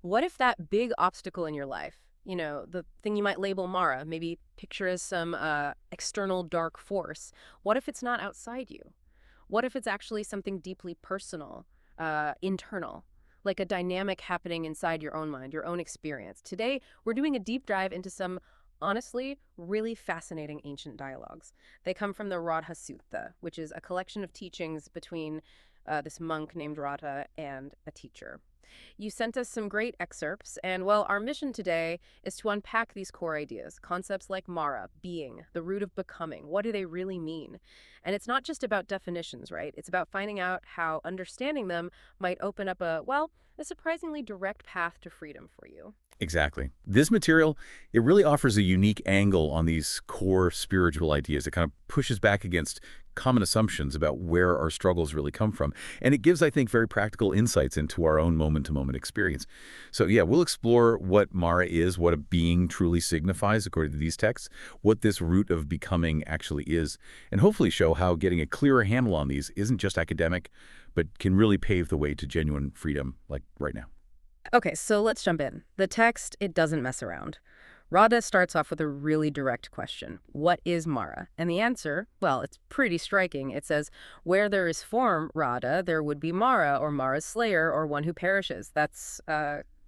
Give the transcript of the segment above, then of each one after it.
What if that big obstacle in your life, the thing you might label Māra, maybe picture as some external dark force, what if it's not outside you? What if it's actually something deeply personal, internal, like a dynamic happening inside your own mind, your own experience? Today, we're doing a deep dive into some, honestly, really fascinating ancient dialogues. They come from the Rādhasaṃyutta, which is a collection of teachings between this monk named Radhā and a teacher. You sent us some great excerpts, and well, our mission today is to unpack these core ideas, concepts like Māra, being, the root of becoming. What do they really mean? And it's not just about definitions, right? It's about finding out how understanding them might open up a surprisingly direct path to freedom for you. Exactly. This material, it really offers a unique angle on these core spiritual ideas. It kind of pushes back against common assumptions about where our struggles really come from. And it gives, I think, very practical insights into our own moment-to-moment experience. So yeah, we'll explore what Māra is, what a being truly signifies according to these texts, what this root of becoming actually is, and hopefully show how getting a clearer handle on these isn't just academic, but can really pave the way to genuine freedom, like right now. Okay, so let's jump in. The text, it doesn't mess around. Radha starts off with a really direct question. What is Māra? And the answer, well, it's pretty striking. It says, where there is form, Radha, there would be Māra, or Mara's slayer, or one who perishes. That's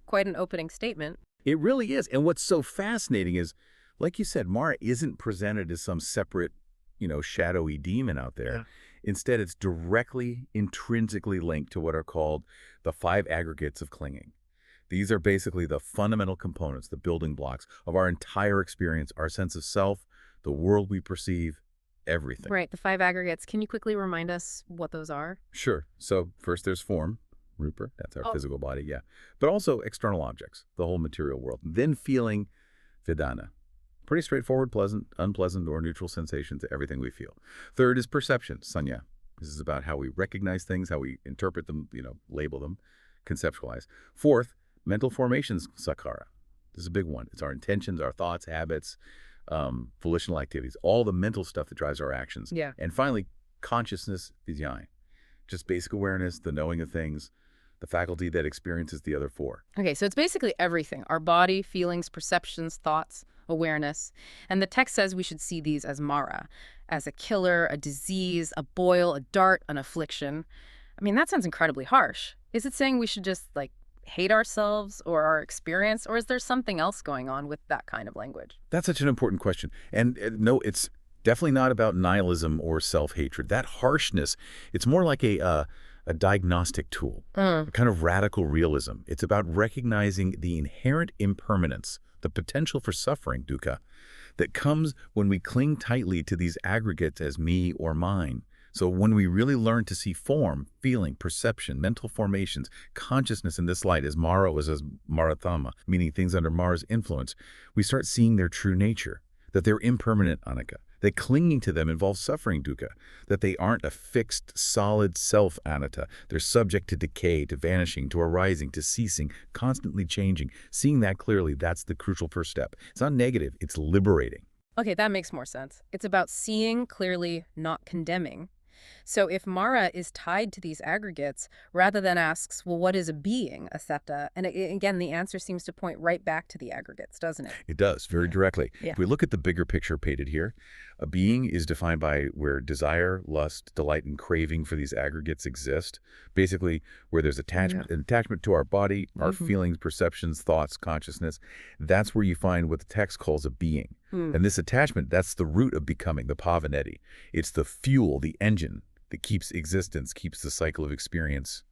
quite an opening statement. It really is. And what's so fascinating is, like you said, Māra isn't presented as some separate, shadowy demon out there. Yeah. Instead, it's directly, intrinsically linked to what are called the 5 aggregates of clinging. These are basically the fundamental components, the building blocks of our entire experience, our sense of self, the world we perceive, everything. Right, the 5 aggregates. Can you quickly remind us what those are? Sure. So first there's form, Rupa, that's our physical body, yeah. But also external objects, the whole material world. Then feeling, Vedana. Pretty straightforward, pleasant, unpleasant, or neutral sensation to everything we feel. Third is perception, Sanya. This is about how we recognize things, how we interpret them, label them, conceptualize. Fourth, mental formations, Sakkara. This is a big one. It's our intentions, our thoughts, habits, volitional activities, all the mental stuff that drives our actions. Yeah. And finally, consciousness, Vijnana. Just basic awareness, the knowing of things, the faculty that experiences the other 4. Okay, so it's basically everything. Our body, feelings, perceptions, thoughts, awareness. And the text says we should see these as Māra, as a killer, a disease, a boil, a dart, an affliction. I mean, that sounds incredibly harsh. Is it saying we should just, hate ourselves or our experience, or is there something else going on with that kind of language? That's such an important question. And no, it's definitely not about nihilism or self-hatred. That harshness, it's more like a diagnostic tool, a kind of radical realism. It's about recognizing the inherent impermanence, the potential for suffering, dukkha, that comes when we cling tightly to these aggregates as me or mine. So when we really learn to see form, feeling, perception, mental formations, consciousness in this light, as Māra was as Māratamma, meaning things under Mara's influence, we start seeing their true nature, that they're impermanent, anicca, that clinging to them involves suffering, dukkha, that they aren't a fixed, solid self, anatta. They're subject to decay, to vanishing, to arising, to ceasing, constantly changing. Seeing that clearly, that's the crucial first step. It's not negative, it's liberating. Okay, that makes more sense. It's about seeing clearly, not condemning. So if Māra is tied to these aggregates, rather than asks, well, what is a being, a satta? And again, the answer seems to point right back to the aggregates, doesn't it? It does, very directly. Yeah. If we look at the bigger picture painted here, a being is defined by where desire, lust, delight, and craving for these aggregates exist. Basically, where there's an attachment to our body, our feelings, perceptions, thoughts, consciousness. That's where you find what the text calls a being. And this attachment, that's the root of becoming, the pavaneti. It's the fuel, the engine that keeps existence, keeps the cycle of experience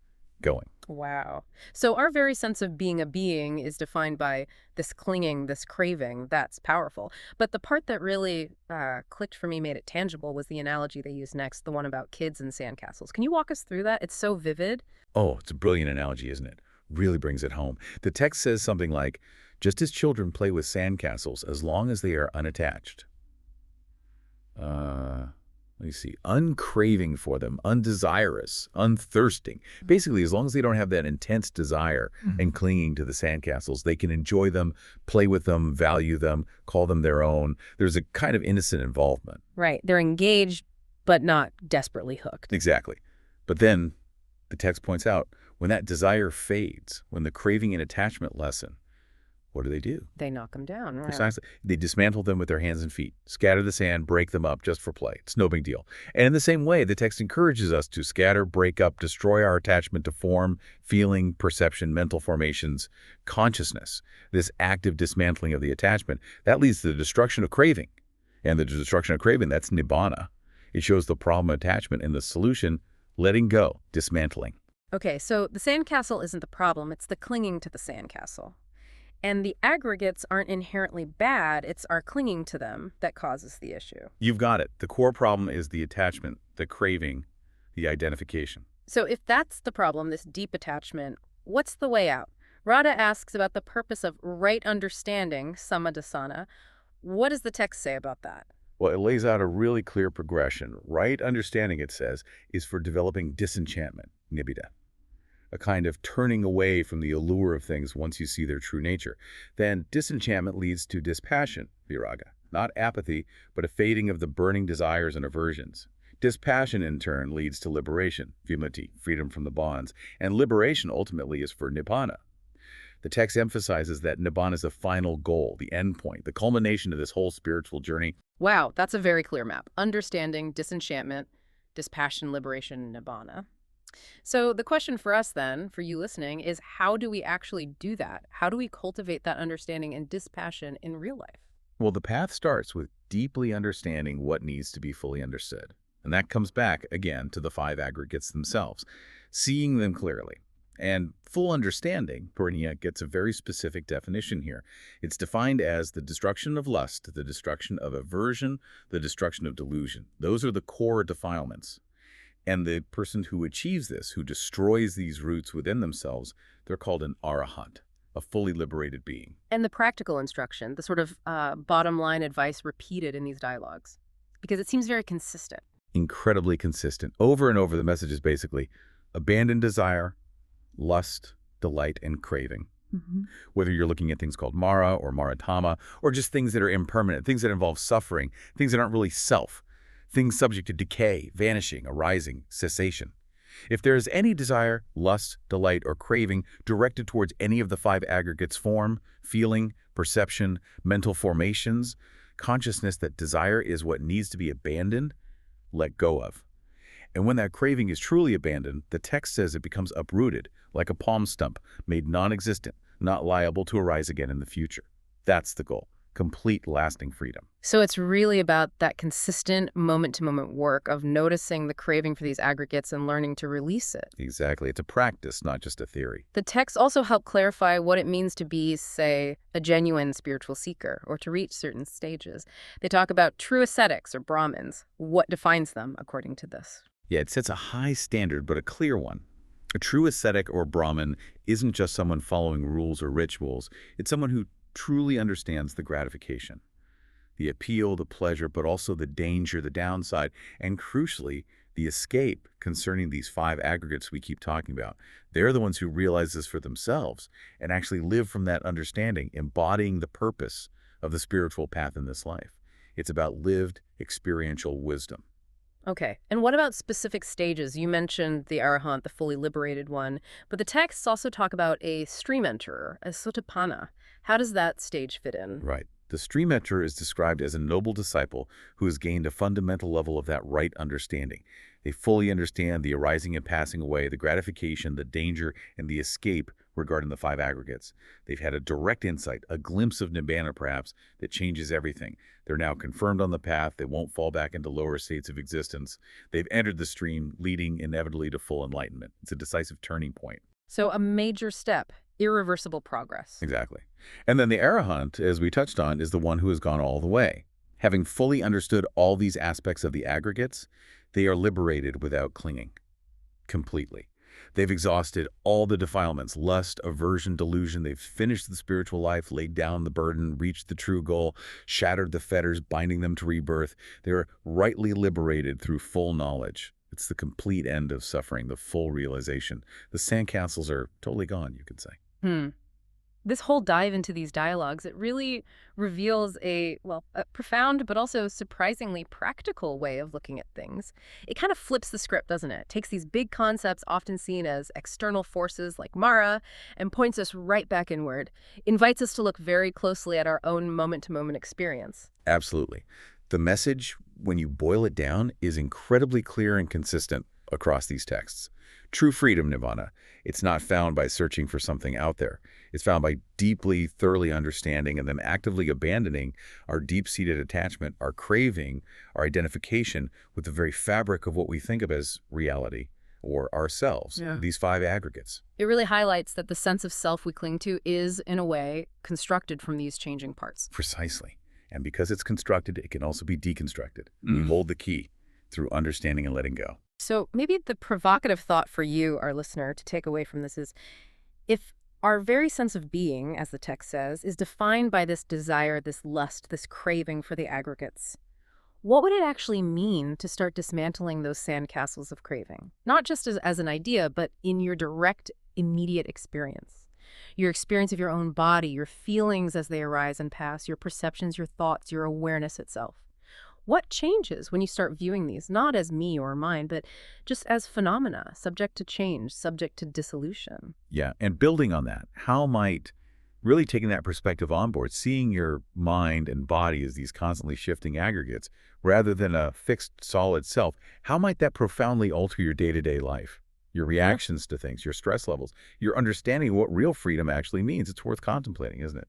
going. Wow. So our very sense of being a being is defined by this clinging, this craving. That's powerful. But the part that really clicked for me, made it tangible, was the analogy they used next, the one about kids and sandcastles. Can you walk us through that? It's so vivid. Oh, it's a brilliant analogy, isn't it? Really brings it home. The text says something like, just as children play with sandcastles as long as they are unattached. Let me see, uncraving for them, undesirous, unthirsting. Basically, as long as they don't have that intense desire and clinging to the sandcastles, they can enjoy them, play with them, value them, call them their own. There's a kind of innocent involvement. Right. They're engaged, but not desperately hooked. Exactly. But then the text points out, When that desire fades, when the craving and attachment lessen, what do? They knock them down, right? Precisely. They dismantle them with their hands and feet, scatter the sand, break them up just for play. It's no big deal. And in the same way, the text encourages us to scatter, break up, destroy our attachment to form, feeling, perception, mental formations, consciousness. This active dismantling of the attachment, that leads to the destruction of craving. And the destruction of craving, that's nibbana. It shows the problem of attachment and the solution, letting go, dismantling. Okay, so the sandcastle isn't the problem, it's the clinging to the sandcastle. And the aggregates aren't inherently bad, it's our clinging to them that causes the issue. You've got it. The core problem is the attachment, the craving, the identification. So if that's the problem, this deep attachment, what's the way out? Radha asks about the purpose of right understanding, samadasana. What does the text say about that? Well, it lays out a really clear progression. Right understanding, it says, is for developing disenchantment, nibbida, a kind of turning away from the allure of things once you see their true nature. Then disenchantment leads to dispassion, viraga, not apathy, but a fading of the burning desires and aversions. Dispassion, in turn, leads to liberation, vimutti, freedom from the bonds, and liberation ultimately is for nibbana. The text emphasizes that nibbana is the final goal, the end point, the culmination of this whole spiritual journey. Wow, that's a very clear map. Understanding, disenchantment, dispassion, liberation, nibbana. So the question for us then, for you listening, is how do we actually do that? How do we cultivate that understanding and dispassion in real life? Well, the path starts with deeply understanding what needs to be fully understood. And that comes back, again, to the 5 aggregates themselves, seeing them clearly. And full understanding, Puraniya, gets a very specific definition here. It's defined as the destruction of lust, the destruction of aversion, the destruction of delusion. Those are the core defilements. And the person who achieves this, who destroys these roots within themselves, they're called an arahant, a fully liberated being. And the practical instruction, the sort of bottom line advice repeated in these dialogues, because it seems very consistent. Incredibly consistent. Over and over, the message is basically abandon desire, lust, delight, and craving. Whether you're looking at things called Māra or Māratamma, or just things that are impermanent, things that involve suffering, things that aren't really self, things subject to decay, vanishing, arising, cessation. If there is any desire, lust, delight, or craving directed towards any of the 5 aggregates form, feeling, perception, mental formations, consciousness that desire is what needs to be abandoned, let go of. And when that craving is truly abandoned, the text says it becomes uprooted, like a palm stump, made non-existent, not liable to arise again in the future. That's the goal. Complete, lasting freedom. So it's really about that consistent moment-to-moment work of noticing the craving for these aggregates and learning to release it. Exactly. It's a practice, not just a theory. The texts also help clarify what it means to be, say, a genuine spiritual seeker or to reach certain stages. They talk about true ascetics or Brahmins. What defines them according to this? Yeah, it sets a high standard, but a clear one. A true ascetic or Brahmin isn't just someone following rules or rituals. It's someone who truly understands the gratification, the appeal, the pleasure, but also the danger, the downside, and crucially, the escape concerning these 5 aggregates we keep talking about. They're the ones who realize this for themselves and actually live from that understanding, embodying the purpose of the spiritual path in this life. It's about lived experiential wisdom. Okay, and what about specific stages? You mentioned the arahant, the fully liberated one, but the texts also talk about a stream enterer, a sotapanna. How does that stage fit in? Right. The stream enterer is described as a noble disciple who has gained a fundamental level of that right understanding. They fully understand the arising and passing away, the gratification, the danger, and the escape regarding the 5 aggregates. They've had a direct insight, a glimpse of nibbana perhaps, that changes everything. They're now confirmed on the path. They won't fall back into lower states of existence. They've entered the stream, leading inevitably to full enlightenment. It's a decisive turning point. So a major step, irreversible progress. Exactly. And then the arahant, as we touched on, is the one who has gone all the way. Having fully understood all these aspects of the aggregates, they are liberated without clinging. Completely. They've exhausted all the defilements, lust, aversion, delusion. They've finished the spiritual life, laid down the burden, reached the true goal, shattered the fetters, binding them to rebirth. They are rightly liberated through full knowledge. It's the complete end of suffering, the full realization. The sandcastles are totally gone, you could say. This whole dive into these dialogues, it really reveals a profound but also surprisingly practical way of looking at things. It kind of flips the script, doesn't it? It takes these big concepts often seen as external forces like Māra and points us right back inward, invites us to look very closely at our own moment-to-moment experience. Absolutely. The message, when you boil it down, is incredibly clear and consistent across these texts. True freedom, nirvana, it's not found by searching for something out there. It's found by deeply, thoroughly understanding and then actively abandoning our deep-seated attachment, our craving, our identification with the very fabric of what we think of as reality or ourselves, these 5 aggregates. It really highlights that the sense of self we cling to is, in a way, constructed from these changing parts. Precisely. And because it's constructed, it can also be deconstructed. We hold the key through understanding and letting go. So maybe the provocative thought for you, our listener, to take away from this is, if our very sense of being, as the text says, is defined by this desire, this lust, this craving for the aggregates, what would it actually mean to start dismantling those sandcastles of craving? Not just as an idea, but in your direct, immediate experience. Your experience of your own body, your feelings as they arise and pass, your perceptions, your thoughts, your awareness itself. What changes when you start viewing these, not as me or mine, but just as phenomena, subject to change, subject to dissolution? Yeah, and building on that, how might really taking that perspective on board, seeing your mind and body as these constantly shifting aggregates rather than a fixed, solid self, how might that profoundly alter your day-to-day life, your reactions to things, your stress levels, your understanding of what real freedom actually means? It's worth contemplating, isn't it?